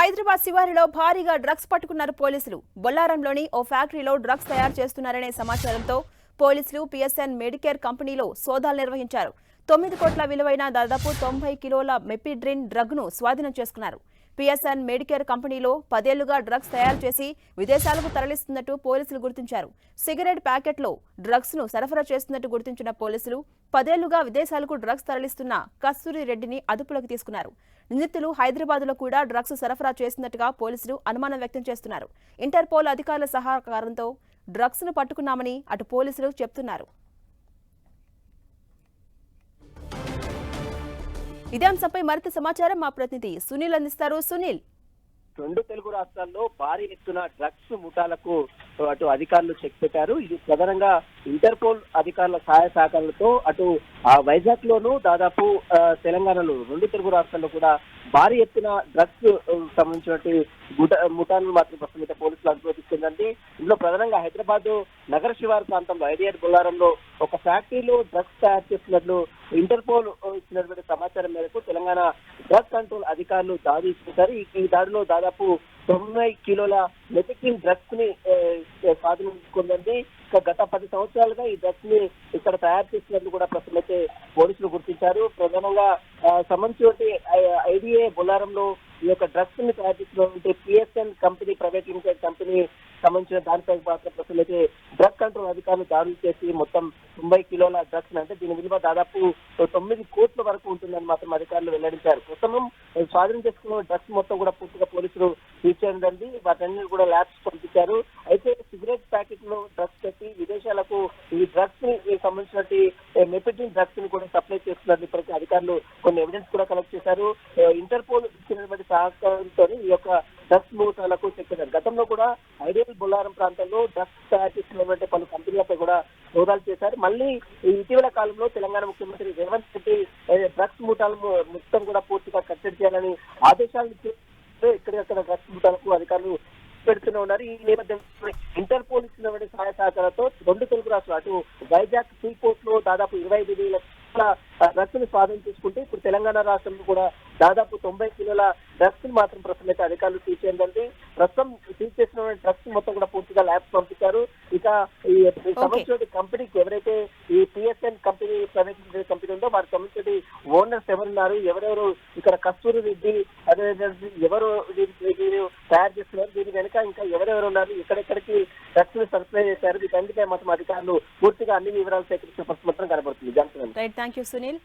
హైదరాబాద్ శివారులో భారీగా డ్రగ్స్ పట్టుకున్నారు పోలీసులు. బొల్లారంలోని ఓ ఫ్యాక్టరీలో డ్రగ్స్ తయారు చేస్తున్నారనే సమాచారంతో పోలీసులు పిఎస్ఎన్ మెడికేర్ కంపెనీలో సోదాలు నిర్వహించారు. 9 కోట్ల విలువైన దాదాపు 90 కిలోల మెపిడ్రిన్ డ్రగ్ను స్వాధీనం చేసుకున్నారు. పిఎస్ఎన్ మెడికేర్ కంపెనీలో 10 ఏళ్లుగా డ్రగ్స్ తయారు చేసి విదేశాలకు తరలిస్తున్నట్టు పోలీసులు గుర్తించారు. సిగరెట్ ప్యాకెట్లో డ్రగ్స్ ను సరఫరా చేస్తున్నట్టు గుర్తించిన పోలీసులు 10 ఏళ్లుగా విదేశాలకు డ్రగ్స్ తరలిస్తున్న కస్తూరి రెడ్డిని అదుపులోకి తీసుకున్నారు. నిందితులు హైదరాబాద్లో కూడా డ్రగ్స్ సరఫరా చేస్తున్నట్టుగా పోలీసులు అనుమానం వ్యక్తం చేస్తున్నారు. ఇంటర్పోల్ అధికారుల సహకారంతో డ్రగ్స్ ను పట్టుకున్నామని అటు పోలీసులు చెబుతున్నారు. ఇదే అంశంపై మరింత సమాచారం మా ప్రతినిధి సునీల్ అందిస్తారు. సునీల్, రెండు తెలుగు రాష్ట్రాల్లో భారీ ఎత్తున డ్రగ్స్ ముఠాలకు అటు అధికారులు చెక్ పెట్టారు. ఇది ప్రధానంగా ఇంటర్పోల్ అధికారుల సహాయ సహకారాలతో అటు వైజాగ్ లోను దాదాపు తెలంగాణలో రెండు తెలుగు రాష్ట్రాల్లో కూడా భారీ ఎత్తున డ్రగ్స్ సంబంధించినటువంటి ముఠాలను మాత్రం ప్రస్తుతం పోలీసులు అనుమతిస్తుందండి. ఇందులో ప్రధానంగా హైదరాబాద్ నగర శివారు ప్రాంతంలో ఐడియర్ బొల్లారంలో ఒక ఫ్యాక్టరీలో డ్రగ్స్ తయారు చేస్తున్నట్లు ఇంటర్పోల్ ఇచ్చినటువంటి సమాచారం మేరకు తెలంగాణ డ్రగ్ కంట్రోల్ అధికారులు దాడి చేశారు. ఈ దాడిలో దాదాపు 90 కిలోల మెథిక్విన్ డ్రగ్స్ ని స్వాధీనించుకుందండి. గత 10 సంవత్సరాలుగా ఈ డ్రగ్స్ ని ఇక్కడ తయారు చేసినట్లు కూడా ప్రస్తుతం అయితే పోలీసులు గుర్తించారు. ప్రధానంగా సంబంధించి ఐడిఏ బొల్లారంలో ఈ యొక్క డ్రగ్స్ ని తయారు చేసినటువంటి PSN company private limited company సంబంధించిన దానిపై మాత్రం ప్రస్తుతం అయితే డ్రగ్ కంట్రోల్ అధికారులు దాడులు చేసి మొత్తం 90 కిలోల డ్రగ్స్ అంటే దీని విలువ దాదాపు 9 కోట్ల వరకు ఉంటుందని మాత్రం అధికారులు వెల్లడించారు. ప్రస్తుతం స్వాధీనం చేసుకున్న డ్రగ్స్ మొత్తం కూడా పూర్తిగా పోలీసులు తీర్చేదండి. వాటన్ని కూడా ల్యాబ్స్ పంపించారు. అయితే సిగరెట్ ప్యాకెట్ లో డ్రగ్స్ పెట్టి విదేశాలకు ఈ డ్రగ్స్ ని సంబంధించినటువంటి మెపిడ్రిన్ డ్రగ్స్ ని కూడా సప్లై చేస్తున్నారు. ఇప్పటికీ అధికారులు కొన్ని ఎవిడెన్స్ కూడా కలెక్ట్ చేశారు. ఇంటర్పోల్ ఇచ్చినటువంటి సహకారంతో ఈ యొక్క డ్రగ్స్ ముఠాలకు చెక్ చేశారు. గతంలో కూడా ఐడియల్ బొల్లారం ప్రాంతంలో డ్రగ్స్ తయారు చేసినటువంటి పలు కంపెనీలపై కూడా సోదాలు చేశారు. మళ్ళీ ఇటీవల కాలంలో తెలంగాణ ముఖ్యమంత్రి రేవంత్ రెడ్డి డ్రగ్స్ ముఠాలు మొత్తం కూడా పూర్తిగా కట్టడి చేయాలని ఆదేశాలు ఇక్కడెక్కడ డ్రగ్స్ ముఠాలకు అధికారులు పెడుతూనే ఉన్నారు. ఈ నేపథ్యంలో ఇంటర్పోల్ ఇచ్చినటువంటి సహాయ సహకారంతో రెండు తెలుగు రాష్ట్రాలు అటు వైజాగ్ సీ పోర్ట్ లో దాదాపు 25,000 డ్రగ్స్ ని స్వాధీనం చేసుకుంటే ఇప్పుడు తెలంగాణ రాష్ట్రంలో కూడా దాదాపు 90 కిలోల డ్రగ్స్ ని మాత్రం ప్రస్తుతం అయితే అధికారులు సీజ్ చేయండి. ప్రస్తుతం సీజ్ చేసిన డ్రగ్స్ మొత్తం కూడా పూర్తిగా ల్యాబ్స్ పంపించారు. ఇక ఈ సంబంధించిన కంపెనీకి ఎవరైతే ఈ పిఎస్ఎన్ కంపెనీ ప్రైవేట్ కంపెనీ ఉందో వారికి సంబంధించిన ఓనర్స్ ఎవరున్నారు, ఎవరెవరు ఇక్కడ కస్తూరి రెడ్డి అదే ఎవరు తయారు చేస్తున్నారు, దీని వెనుక ఇంకా ఎవరెవరు ఉన్నారు, ఎక్కడెక్కడికి డ్రగ్స్ ని సప్లై చేశారు, వీటన్నిటిపై మాత్రం అధికారులు పూర్తిగా అన్ని వివరాలు సేకరించిన పరిస్థితి మాత్రం కనబడుతుంది. Right, thank you Sunil.